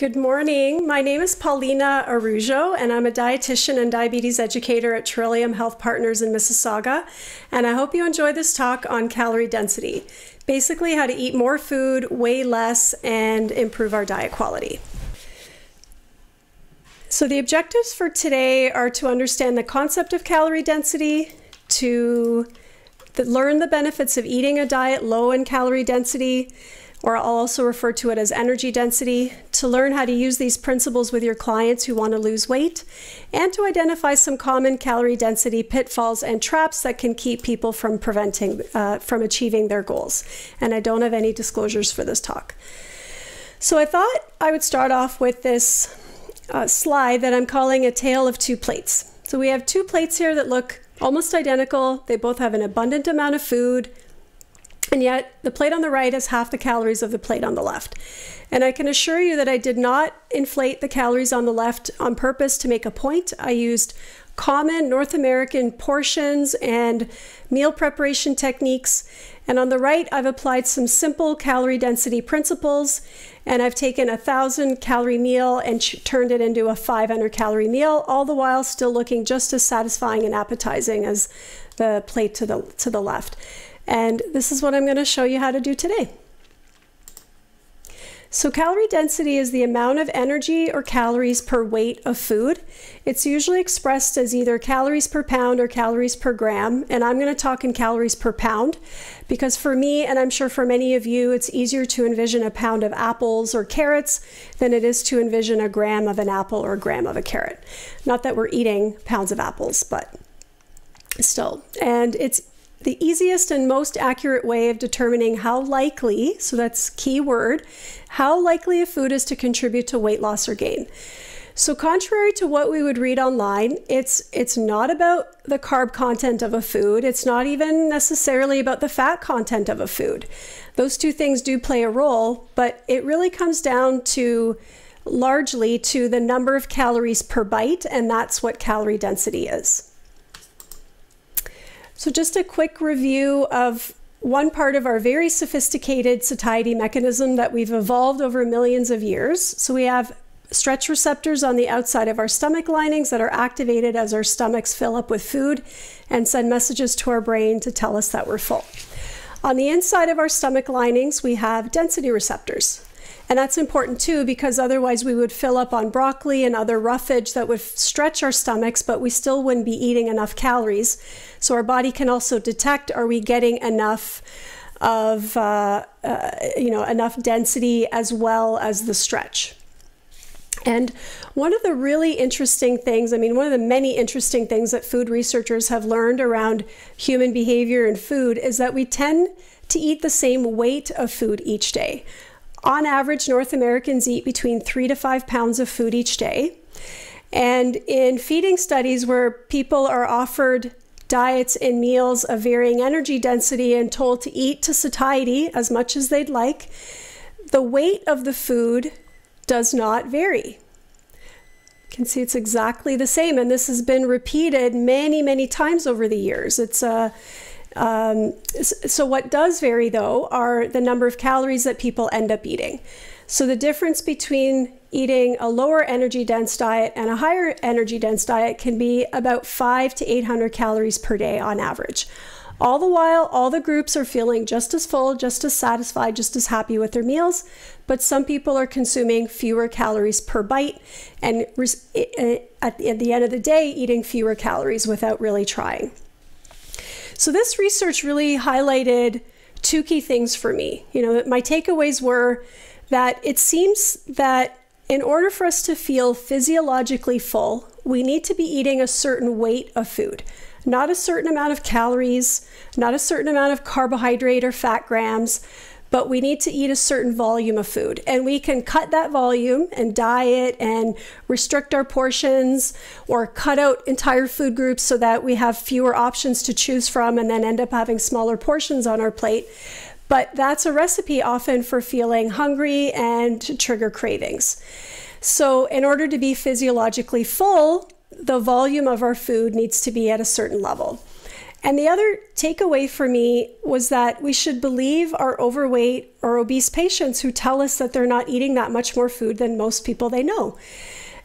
Good morning. My name is Paulina Araujo, and I'm a dietitian and diabetes educator at Trillium Health Partners in Mississauga. And I hope you enjoy this talk on calorie density, basically how to eat more food, weigh less, and improve our diet quality. So the objectives for today are to understand the concept of calorie density, to learn the benefits of eating a diet low in calorie density, or I'll also refer to it as energy density, to learn how to use these principles with your clients who want to lose weight, and to identify some common calorie density pitfalls and traps that can keep people from from achieving their goals. And I don't have any disclosures for this talk. So I thought I would start off with this slide that I'm calling a tale of two plates. So we have two plates here that look almost identical. They both have an abundant amount of food, and yet the plate on the right has half the calories of the plate on the left. And I can assure you that I did not inflate the calories on the left on purpose to make a point. I used common North American portions and meal preparation techniques. And on the right, I've applied some simple calorie density principles. And I've taken a 1,000 calorie meal and turned it into a 500 calorie meal, all the while still looking just as satisfying and appetizing as the plate to the left. And this is what I'm going to show you how to do today. So calorie density is the amount of energy or calories per weight of food. It's usually expressed as either calories per pound or calories per gram. And I'm going to talk in calories per pound because for me, and I'm sure for many of you, it's easier to envision a pound of apples or carrots than it is to envision a gram of an apple or a gram of a carrot. Not that we're eating pounds of apples, but still. And it's the easiest and most accurate way of determining how likely, so that's key word, how likely a food is to contribute to weight loss or gain. So contrary to what we would read online, it's not about the carb content of a food. It's not even necessarily about the fat content of a food. Those two things do play a role, but it really comes down to largely to the number of calories per bite, and that's what calorie density is. So just a quick review of one part of our very sophisticated satiety mechanism that we've evolved over millions of years. So we have stretch receptors on the outside of our stomach linings that are activated as our stomachs fill up with food and send messages to our brain to tell us that we're full. On the inside of our stomach linings, we have density receptors. And that's important too, because otherwise we would fill up on broccoli and other roughage that would stretch our stomachs, but we still wouldn't be eating enough calories. So our body can also detect, are we getting enough of, enough density as well as the stretch. And one of the really interesting things, one of the many interesting things that food researchers have learned around human behavior and food is that we tend to eat the same weight of food each day. On average, North Americans eat between 3 to 5 pounds of food each day. And in feeding studies where people are offered diets and meals of varying energy density and told to eat to satiety as much as they'd like, the weight of the food does not vary. You can see it's exactly the same, and this has been repeated many, many times over the years. So what does vary, though, are the number of calories that people end up eating. So the difference between eating a lower energy dense diet and a higher energy dense diet can be about 500 to 800 calories per day on average. All the while, all the groups are feeling just as full, just as satisfied, just as happy with their meals, but some people are consuming fewer calories per bite and at the end of the day, eating fewer calories without really trying. So this research really highlighted two key things for me. My takeaways were that it seems that in order for us to feel physiologically full, we need to be eating a certain weight of food, not a certain amount of calories, not a certain amount of carbohydrate or fat grams, but we need to eat a certain volume of food. And we can cut that volume and diet and restrict our portions or cut out entire food groups so that we have fewer options to choose from and then end up having smaller portions on our plate. But that's a recipe often for feeling hungry and to trigger cravings. So in order to be physiologically full, the volume of our food needs to be at a certain level. And the other takeaway for me was that we should believe our overweight or obese patients who tell us that they're not eating that much more food than most people they know.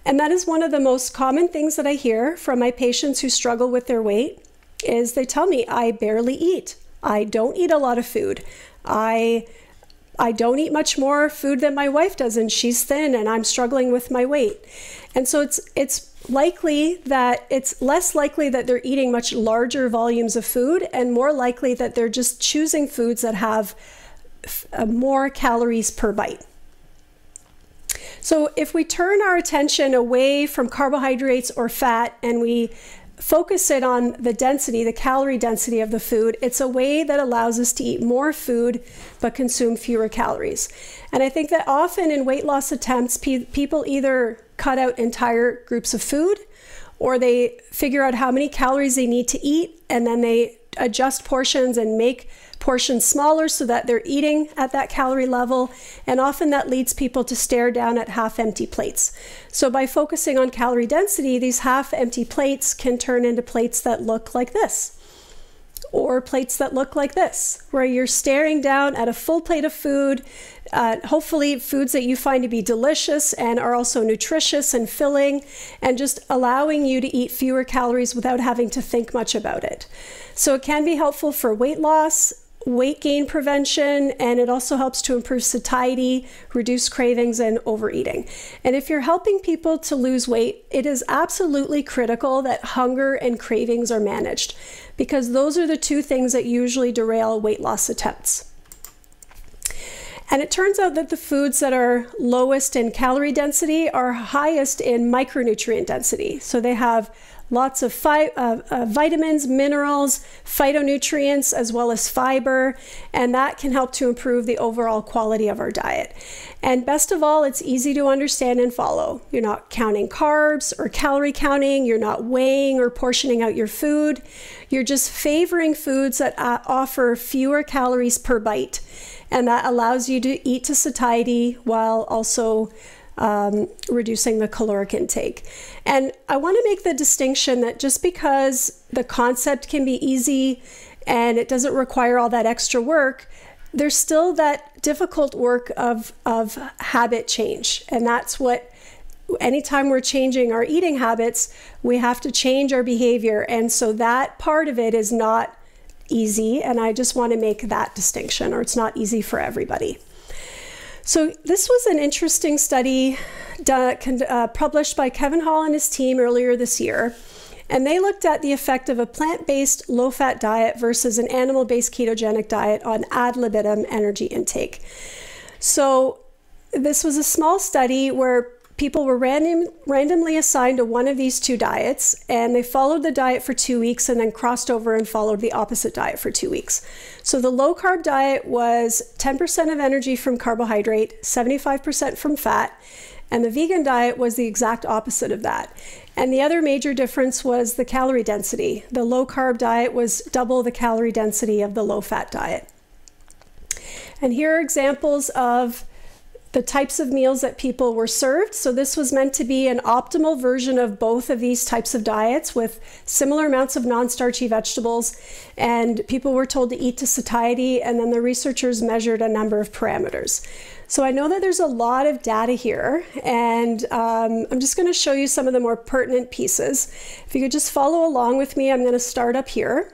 And that is one of the most common things that I hear from my patients who struggle with their weight is they tell me, I barely eat. I don't eat a lot of food. I don't eat much more food than my wife does, and she's thin and I'm struggling with my weight. And so it's likely that it's less likely that they're eating much larger volumes of food and more likely that they're just choosing foods that have more calories per bite. So if we turn our attention away from carbohydrates or fat and we focus it on the density, the calorie density of the food, it's a way that allows us to eat more food but consume fewer calories. And I think that often in weight loss attempts, people either cut out entire groups of food or they figure out how many calories they need to eat and then they adjust portions and make portions smaller so that they're eating at that calorie level, and often that leads people to stare down at half-empty plates. So by focusing on calorie density, these half-empty plates can turn into plates that look like this, or plates that look like this, where you're staring down at a full plate of food, hopefully foods that you find to be delicious and are also nutritious and filling, and just allowing you to eat fewer calories without having to think much about it. So it can be helpful for weight loss, weight gain prevention, and it also helps to improve satiety, reduce cravings, and overeating. And if you're helping people to lose weight, it is absolutely critical that hunger and cravings are managed, because those are the two things that usually derail weight loss attempts. And it turns out that the foods that are lowest in calorie density are highest in micronutrient density. So they have lots of vitamins, minerals, phytonutrients, as well as fiber, and that can help to improve the overall quality of our diet. And best of all, it's easy to understand and follow. You're not counting carbs or calorie counting, you're not weighing or portioning out your food, you're just favoring foods that offer fewer calories per bite, and that allows you to eat to satiety while also reducing the caloric intake. And I want to make the distinction that just because the concept can be easy and it doesn't require all that extra work, there's still that difficult work of habit change. And that's what, anytime we're changing our eating habits, we have to change our behavior. And so that part of it is not easy. And I just want to make that distinction, or it's not easy for everybody. So this was an interesting study published by Kevin Hall and his team earlier this year. And they looked at the effect of a plant-based low-fat diet versus an animal-based ketogenic diet on ad libitum energy intake. So this was a small study where people were randomly assigned to one of these two diets, and they followed the diet for 2 weeks and then crossed over and followed the opposite diet for 2 weeks. So the low-carb diet was 10% of energy from carbohydrate, 75% from fat, and the vegan diet was the exact opposite of that. And the other major difference was the calorie density. The low-carb diet was double the calorie density of the low-fat diet. And here are examples of the types of meals that people were served. So this was meant to be an optimal version of both of these types of diets with similar amounts of non-starchy vegetables, and people were told to eat to satiety, and then the researchers measured a number of parameters. So I know that there's a lot of data here, and I'm just going to show you some of the more pertinent pieces. If you could just follow along with me, I'm going to start up here.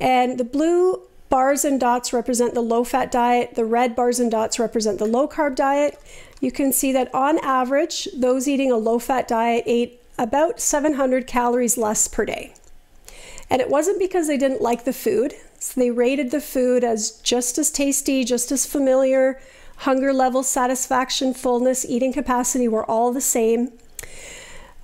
And the blue bars and dots represent the low-fat diet. The red bars and dots represent the low-carb diet. You can see that on average, those eating a low-fat diet ate about 700 calories less per day. And it wasn't because they didn't like the food. So they rated the food as just as tasty, just as familiar. Hunger level, satisfaction, fullness, eating capacity were all the same.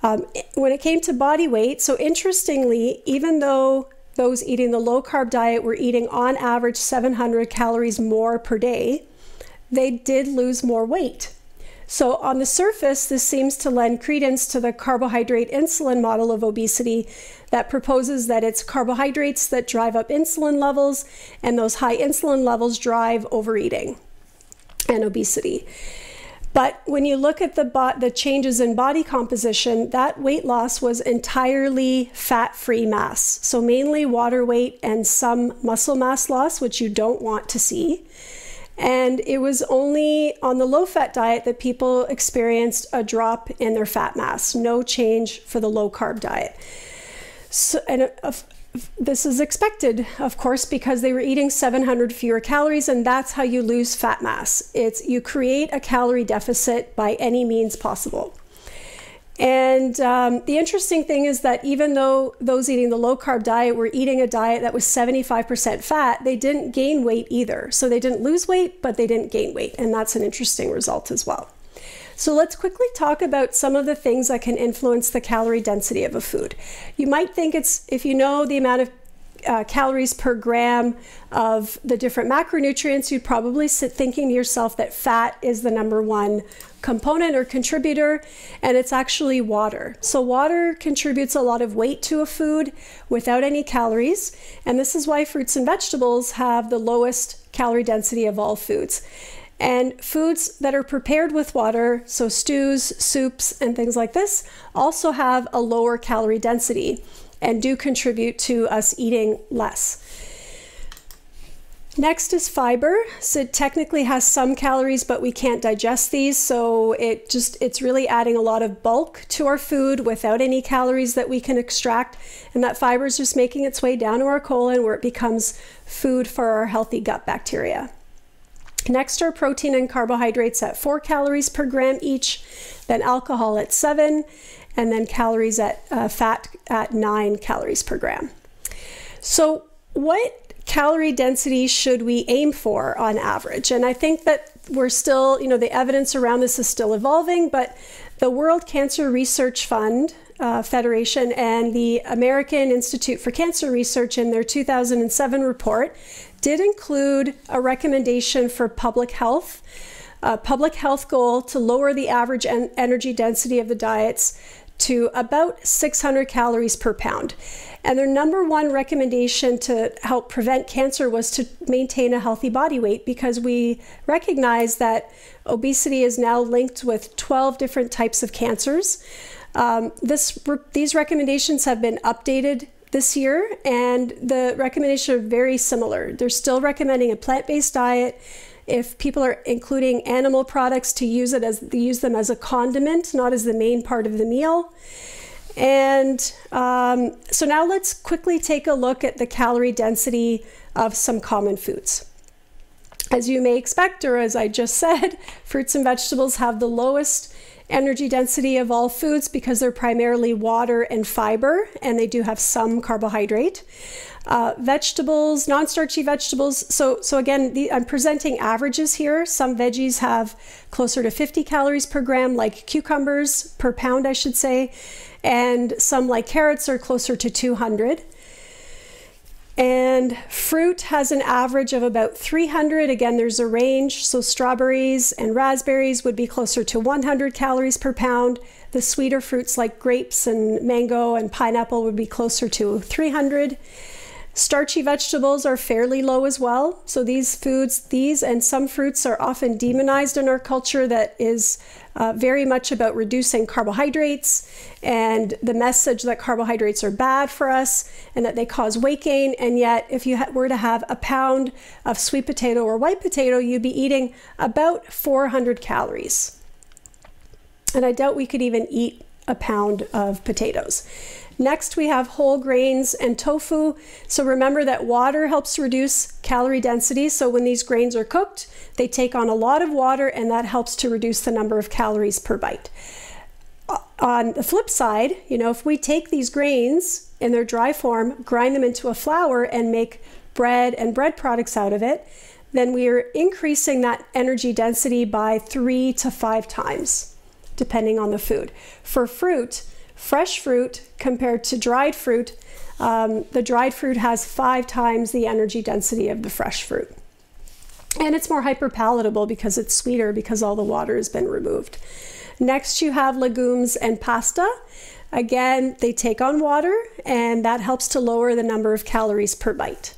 When it came to body weight, so interestingly, even though those eating the low-carb diet were eating on average 700 calories more per day, they did lose more weight. So on the surface, this seems to lend credence to the carbohydrate insulin model of obesity that proposes that it's carbohydrates that drive up insulin levels, and those high insulin levels drive overeating and obesity. But when you look at the changes in body composition, that weight loss was entirely fat-free mass. So mainly water weight and some muscle mass loss, which you don't want to see. And it was only on the low-fat diet that people experienced a drop in their fat mass, no change for the low-carb diet. So, and this is expected, of course, because they were eating 700 fewer calories, and that's how you lose fat mass. You create a calorie deficit by any means possible. And the interesting thing is that even though those eating the low-carb diet were eating a diet that was 75% fat, they didn't gain weight either. So they didn't lose weight, but they didn't gain weight, and that's an interesting result as well. So let's quickly talk about some of the things that can influence the calorie density of a food. You might think if you know the amount of calories per gram of the different macronutrients, you'd probably sit thinking to yourself that fat is the #1 component or contributor, and it's actually water. So water contributes a lot of weight to a food without any calories, and this is why fruits and vegetables have the lowest calorie density of all foods. And foods that are prepared with water, so stews, soups, and things like this, also have a lower calorie density and do contribute to us eating less. Next is fiber. So it technically has some calories, but we can't digest these. So it's really adding a lot of bulk to our food without any calories that we can extract. And that fiber is just making its way down to our colon where it becomes food for our healthy gut bacteria. Next are protein and carbohydrates at 4 calories per gram each, then alcohol at 7, and then fat at 9 calories per gram. So what calorie density should we aim for on average? And I think that we're still, the evidence around this is still evolving, but the World Cancer Research Fund Federation and the American Institute for Cancer Research in their 2007 report did include a recommendation for a public health goal to lower the average energy density of the diets to about 600 calories per pound. And their #1 recommendation to help prevent cancer was to maintain a healthy body weight, because we recognize that obesity is now linked with 12 different types of cancers. These recommendations have been updated this year, and the recommendations are very similar. They're still recommending a plant-based diet. If people are including animal products, to use them as a condiment, not as the main part of the meal. And so now let's quickly take a look at the calorie density of some common foods. As you may expect, or as I just said, fruits and vegetables have the lowest energy density of all foods because they're primarily water and fiber, and they do have some carbohydrate. Vegetables, non-starchy vegetables, so again, I'm presenting averages here. Some veggies have closer to 50 calories per gram, like cucumbers, per pound, I should say, and some like carrots are closer to 200. And fruit has an average of about 300. Again, there's a range. So strawberries and raspberries would be closer to 100 calories per pound. The sweeter fruits like grapes and mango and pineapple would be closer to 300. Starchy vegetables are fairly low as well. So these and some fruits are often demonized in our culture. That is very much about reducing carbohydrates and the message that carbohydrates are bad for us and that they cause weight gain. And yet, if you were to have a pound of sweet potato or white potato, you'd be eating about 400 calories. And I doubt we could even eat a pound of potatoes. Next, we have whole grains and tofu. So remember that water helps reduce calorie density. So when these grains are cooked, they take on a lot of water, and that helps to reduce the number of calories per bite. On the flip side, if we take these grains in their dry form, grind them into a flour, and make bread and bread products out of it, then we are increasing that energy density by 3 to 5 times, depending on the food. For fruit, fresh fruit compared to dried fruit, the dried fruit has 5 times the energy density of the fresh fruit. And it's more hyperpalatable because it's sweeter, because all the water has been removed. Next, you have legumes and pasta. Again, they take on water, and that helps to lower the number of calories per bite.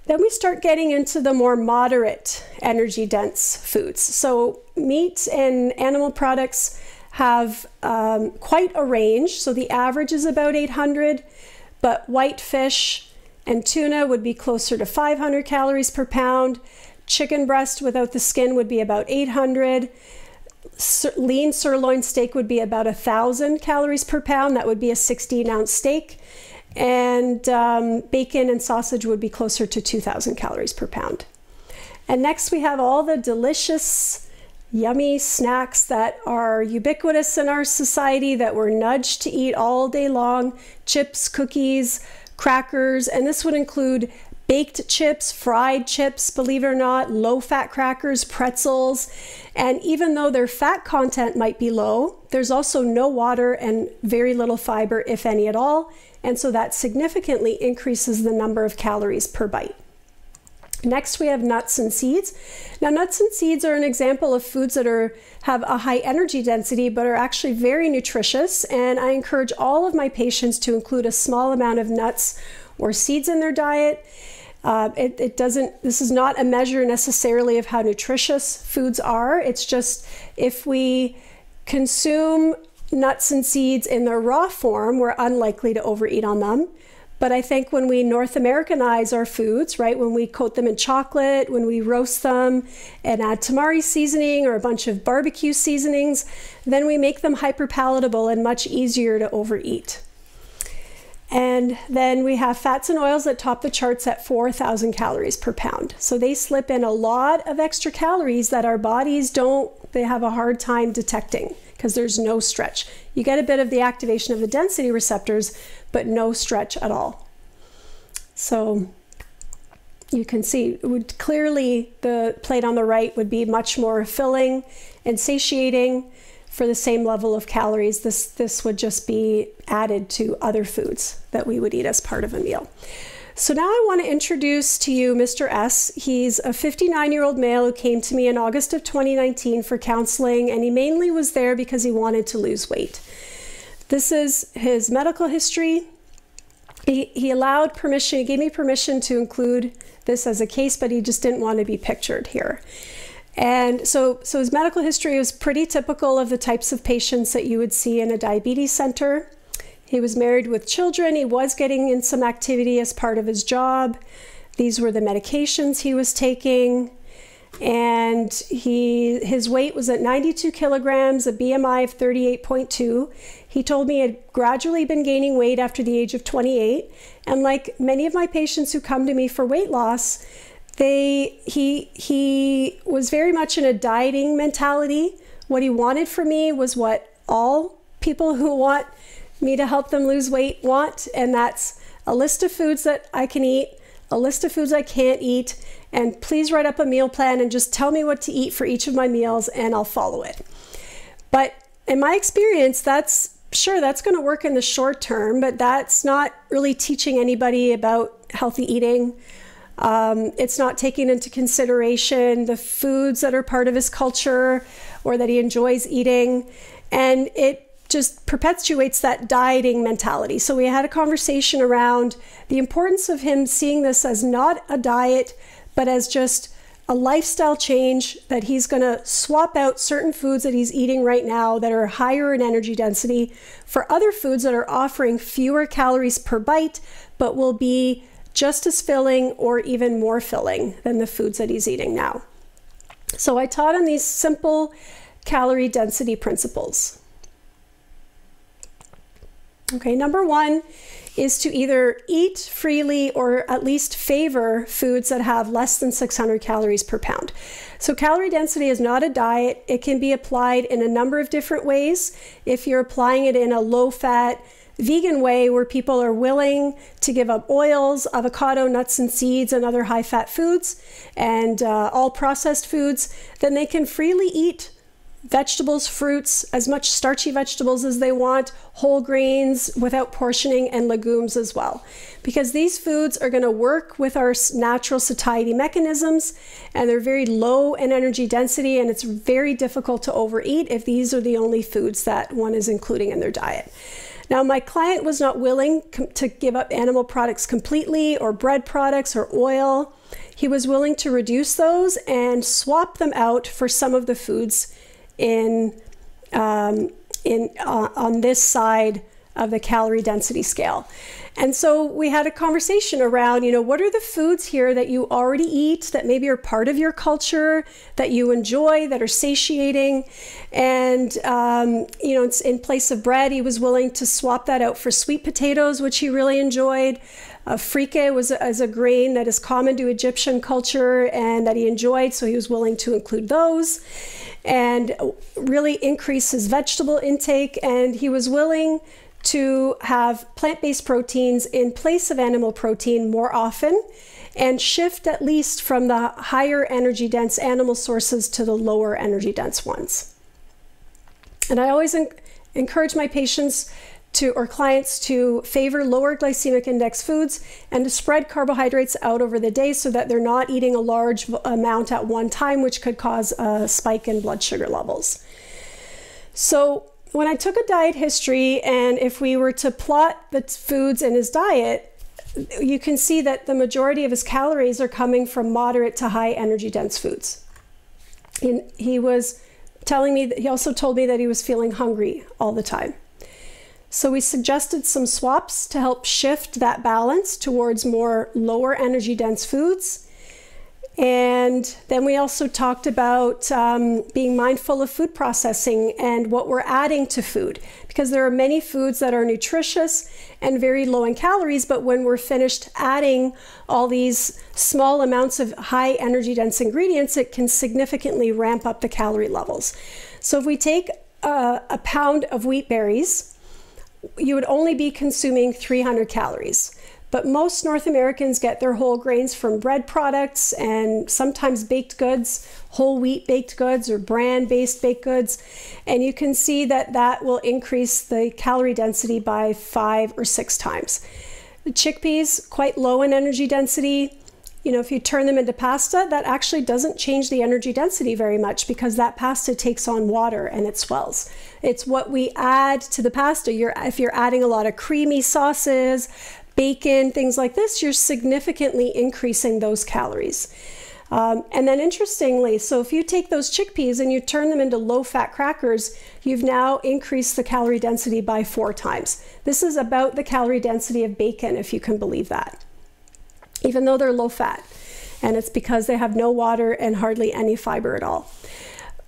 Then we start getting into the more moderate energy dense foods. So meat and animal products have quite a range. So the average is about 800, but white fish and tuna would be closer to 500 calories per pound. Chicken breast without the skin would be about 800. Lean sirloin steak would be about 1,000 calories per pound. That would be a 16-ounce steak. And bacon and sausage would be closer to 2,000 calories per pound. And next we have all the delicious, yummy snacks that are ubiquitous in our society that we're nudged to eat all day long: chips, cookies, crackers, and this would include baked chips, fried chips, believe it or not, low-fat crackers, pretzels. And even though their fat content might be low, there's also no water and very little fiber, if any at all. And so that significantly increases the number of calories per bite. Next, we have nuts and seeds. Now, nuts and seeds are an example of foods that have a high energy density, but are actually very nutritious. And I encourage all of my patients to include a small amount of nuts or seeds in their diet. This is not a measure necessarily of how nutritious foods are. It's just if we consume nuts and seeds in their raw form, we're unlikely to overeat on them. But I think when we North Americanize our foods, right, when we coat them in chocolate, when we roast them and add tamari seasoning or a bunch of barbecue seasonings, then we make them hyper palatable and much easier to overeat. And then we have fats and oils that top the charts at 4,000 calories per pound. So they slip in a lot of extra calories that our bodies they have a hard time detecting because there's no stretch. You get a bit of the activation of the density receptors, but no stretch at all. So you can see clearly the plate on the right would be much more filling and satiating for the same level of calories. This would just be added to other foods that we would eat as part of a meal. So now I want to introduce to you Mr. S. He's a 59-year-old male who came to me in August of 2019 for counseling, and he mainly was there because he wanted to lose weight. This is his medical history. He gave me permission to include this as a case, but he just didn't want to be pictured here. And so his medical history was pretty typical of the types of patients that you would see in a diabetes center. He was married with children. He was getting in some activity as part of his job. These were the medications he was taking. And his weight was at 92 kilograms, a BMI of 38.2. He told me he had gradually been gaining weight after the age of 28. And like many of my patients who come to me for weight loss, he was very much in a dieting mentality. What he wanted from me was what all people who want me to help them lose weight want, and that's a list of foods that I can eat, a list of foods I can't eat, and please write up a meal plan and just tell me what to eat for each of my meals and I'll follow it. But in my experience, that's going to work in the short term, but that's not really teaching anybody about healthy eating. It's not taking into consideration the foods that are part of his culture or that he enjoys eating, and it just perpetuates that dieting mentality. So we had a conversation around the importance of him seeing this as not a diet, but as just a lifestyle change, that he's going to swap out certain foods that he's eating right now that are higher in energy density for other foods that are offering fewer calories per bite, but will be just as filling or even more filling than the foods that he's eating now. So I taught him these simple calorie density principles. Okay, number one is to either eat freely or at least favor foods that have less than 600 calories per pound. So calorie density is not a diet. It can be applied in a number of different ways. If you're applying it in a low-fat, vegan way where people are willing to give up oils, avocado, nuts and seeds, and other high-fat foods, and all processed foods, then they can freely eat vegetables, fruits, as much starchy vegetables as they want, whole grains without portioning, and legumes as well. Because these foods are going to work with our natural satiety mechanisms, and they're very low in energy density, and it's very difficult to overeat if these are the only foods that one is including in their diet. Now, my client was not willing to give up animal products completely, or bread products or oil. He was willing to reduce those and swap them out for some of the foods on this side of the calorie density scale. And so we had a conversation around, what are the foods here that you already eat, that maybe are part of your culture, that you enjoy, that are satiating. And, it's in place of bread, he was willing to swap that out for sweet potatoes, which he really enjoyed. Frike is a grain that is common to Egyptian culture and that he enjoyed, so he was willing to include those and really increase his vegetable intake. And he was willing to have plant-based proteins in place of animal protein more often and shift at least from the higher energy dense animal sources to the lower energy dense ones. And I always encourage my patients or clients to favor lower glycemic index foods and to spread carbohydrates out over the day so that they're not eating a large amount at one time, which could cause a spike in blood sugar levels. So when I took a diet history, and if we were to plot the foods in his diet, you can see that the majority of his calories are coming from moderate to high energy dense foods. And he was telling me that he also told me that he was feeling hungry all the time. So we suggested some swaps to help shift that balance towards more lower energy dense foods. And then we also talked about being mindful of food processing and what we're adding to food, because there are many foods that are nutritious and very low in calories, but when we're finished adding all these small amounts of high energy dense ingredients, it can significantly ramp up the calorie levels. So if we take a pound of wheat berries, you would only be consuming 300 calories. But most North Americans get their whole grains from bread products and sometimes baked goods, whole wheat baked goods or bran-based baked goods. And you can see that that will increase the calorie density by 5 or 6 times. The chickpeas, quite low in energy density. If you turn them into pasta, that actually doesn't change the energy density very much because that pasta takes on water and it swells. It's what we add to the pasta. If you're adding a lot of creamy sauces, bacon, things like this, you're significantly increasing those calories. And then interestingly, so if you take those chickpeas and you turn them into low-fat crackers, you've now increased the calorie density by 4 times. This is about the calorie density of bacon, if you can believe that, even though they're low-fat. And it's because they have no water and hardly any fiber at all.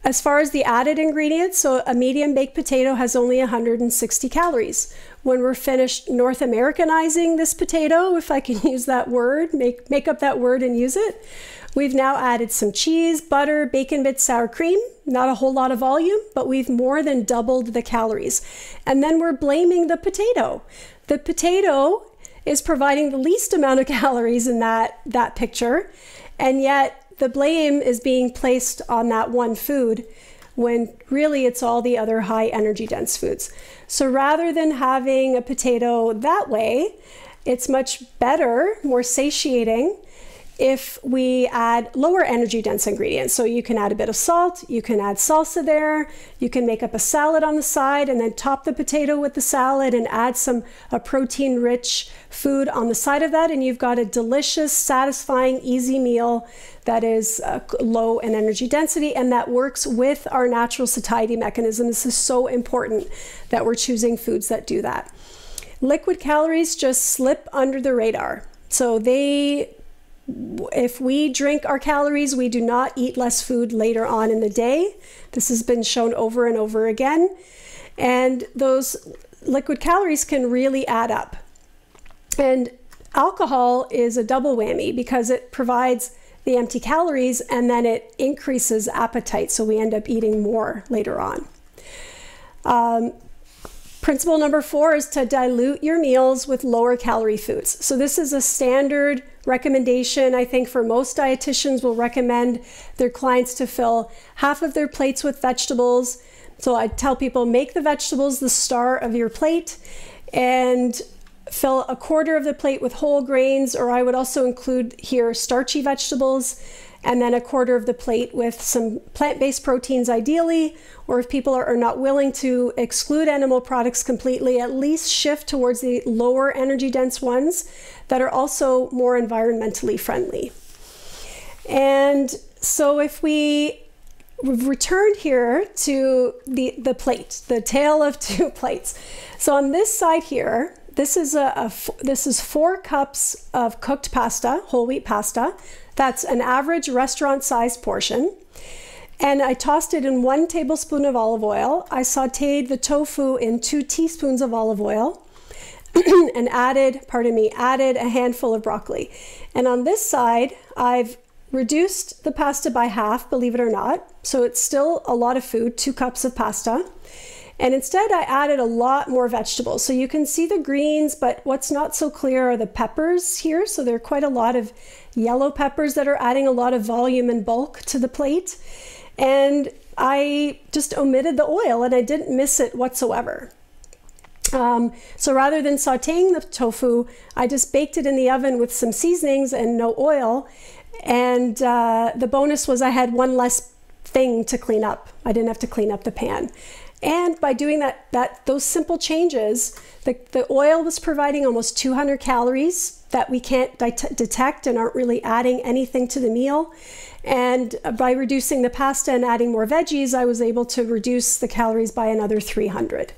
As far as the added ingredients, so a medium baked potato has only 160 calories. When we're finished North Americanizing this potato, if I can use that word, make up that word and use it, we've now added some cheese, butter, bacon bits, sour cream, not a whole lot of volume, but we've more than doubled the calories. And then we're blaming the potato. The potato is providing the least amount of calories in that picture, and yet the blame is being placed on that one food when really it's all the other high energy dense foods. So rather than having a potato that way, it's much better, more satiating, if we add lower energy dense ingredients. So you can add a bit of salt, you can add salsa there, you can make up a salad on the side and then top the potato with the salad and add a protein rich food on the side of that, and you've got a delicious, satisfying, easy meal that is low in energy density and that works with our natural satiety mechanism. This is so important that we're choosing foods that do that. Liquid calories just slip under the radar. So if we drink our calories, we do not eat less food later on in the day. This has been shown over and over again. And those liquid calories can really add up. And alcohol is a double whammy because it provides the empty calories and then it increases appetite. So we end up eating more later on. Principle number 4 is to dilute your meals with lower calorie foods. So this is a standard recommendation. I think for most dietitians will recommend their clients to fill half of their plates with vegetables. So I tell people, make the vegetables the star of your plate and fill a quarter of the plate with whole grains, or I would also include here starchy vegetables, and then a quarter of the plate with some plant-based proteins ideally, or if people are not willing to exclude animal products completely, at least shift towards the lower energy dense ones that are also more environmentally friendly. And so if we've returned here to the plate, the tale of two plates. So on this side here, this is 4 cups of cooked pasta, whole wheat pasta. That's an average restaurant-sized portion. And I tossed it in 1 tablespoon of olive oil. I sauteed the tofu in 2 teaspoons of olive oil and added a handful of broccoli. And on this side, I've reduced the pasta by half, believe it or not. So it's still a lot of food, 2 cups of pasta. And instead I added a lot more vegetables. So you can see the greens, but what's not so clear are the peppers here. So there are quite a lot of yellow peppers that are adding a lot of volume and bulk to the plate. And I just omitted the oil and I didn't miss it whatsoever. So rather than sauteing the tofu, I just baked it in the oven with some seasonings and no oil. And the bonus was I had 1 less thing to clean up. I didn't have to clean up the pan. And by doing those simple changes, the oil was providing almost 200 calories that we can't detect and aren't really adding anything to the meal. And by reducing the pasta and adding more veggies, I was able to reduce the calories by another 300.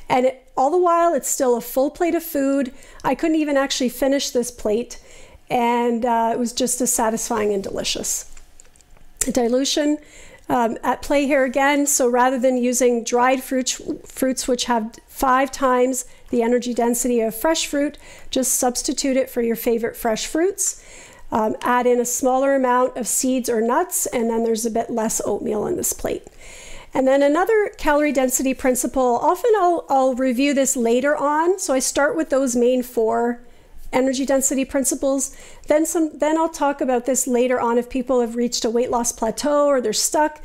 And all the while, it's still a full plate of food. I couldn't even actually finish this plate. And it was just as satisfying and delicious. Dilution at play here again. So rather than using dried fruits which have 5 times the energy density of fresh fruit, just substitute it for your favorite fresh fruits. Add in a smaller amount of seeds or nuts, and then there's a bit less oatmeal in this plate. And then another calorie density principle, often I'll review this later on. So I start with those main 4 energy density principles. Then I'll talk about this later on if people have reached a weight loss plateau or they're stuck.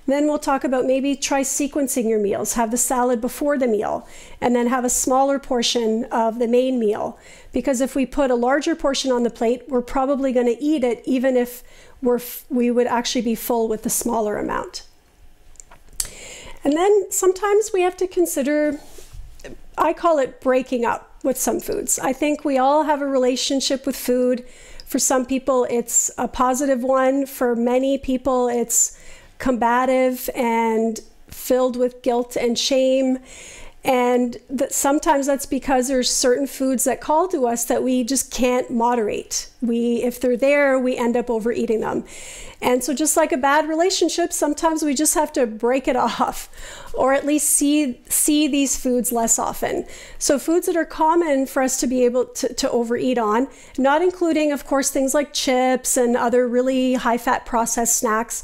Then we'll talk about maybe try sequencing your meals. Have the salad before the meal and then have a smaller portion of the main meal. Because if we put a larger portion on the plate, we're probably going to eat it even if we would actually be full with the smaller amount. And then sometimes we have to consider, I call it breaking up with some foods. I think we all have a relationship with food. For some people, it's a positive one. For many people, it's combative and filled with guilt and shame. And sometimes that's because there's certain foods that call to us that we just can't moderate. If they're there, we end up overeating them. And so just like a bad relationship, sometimes we just have to break it off or at least see these foods less often. So foods that are common for us to be able to overeat on, not including, of course, things like chips and other really high-fat processed snacks.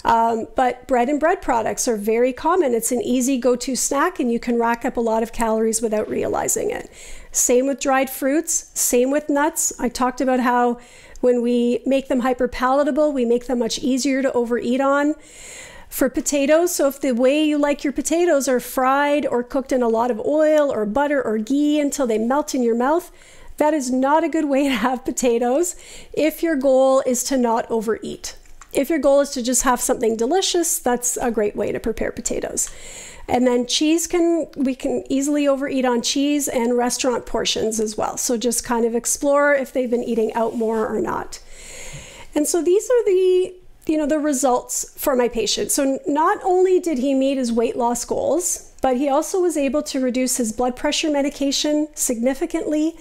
But bread and bread products are very common. It's an easy go-to snack and you can rack up a lot of calories without realizing it. Same with dried fruits, same with nuts. I talked about how when we make them hyper-palatable, we make them much easier to overeat on. For potatoes, so if the way you like your potatoes are fried or cooked in a lot of oil or butter or ghee until they melt in your mouth, that is not a good way to have potatoes if your goal is to not overeat. If your goal is to just have something delicious, that's a great way to prepare potatoes. And then cheese, we can easily overeat on cheese and restaurant portions as well. So just kind of explore if they've been eating out more or not. And so these are the results for my patient. So not only did he meet his weight loss goals, but he also was able to reduce his blood pressure medication significantly.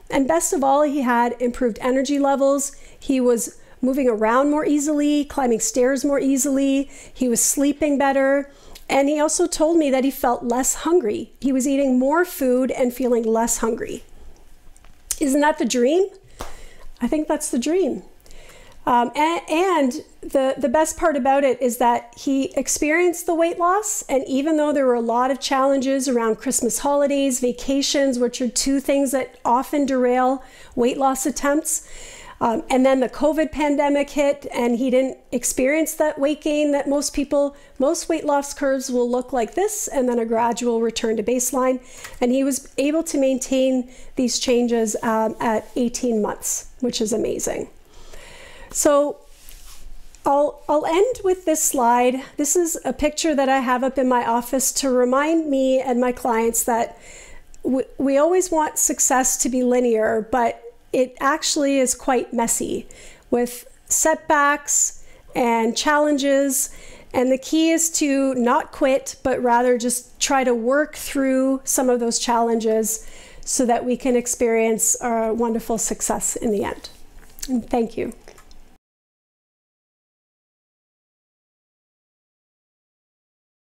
And best of all, he had improved energy levels. He was moving around more easily, climbing stairs more easily. He was sleeping better. And he also told me that he felt less hungry. He was eating more food and feeling less hungry. Isn't that the dream? I think that's the dream. And the best part about it is that he experienced the weight loss. And even though there were a lot of challenges around Christmas holidays, vacations, which are 2 things that often derail weight loss attempts, and then the COVID pandemic hit and he didn't experience that weight gain that most weight loss curves will look like this and then a gradual return to baseline. And he was able to maintain these changes at 18 months, which is amazing. So I'll end with this slide. This is a picture that I have up in my office to remind me and my clients that we always want success to be linear, but it actually is quite messy with setbacks and challenges. And the key is to not quit, but rather just try to work through some of those challenges so that we can experience a wonderful success in the end. And thank you.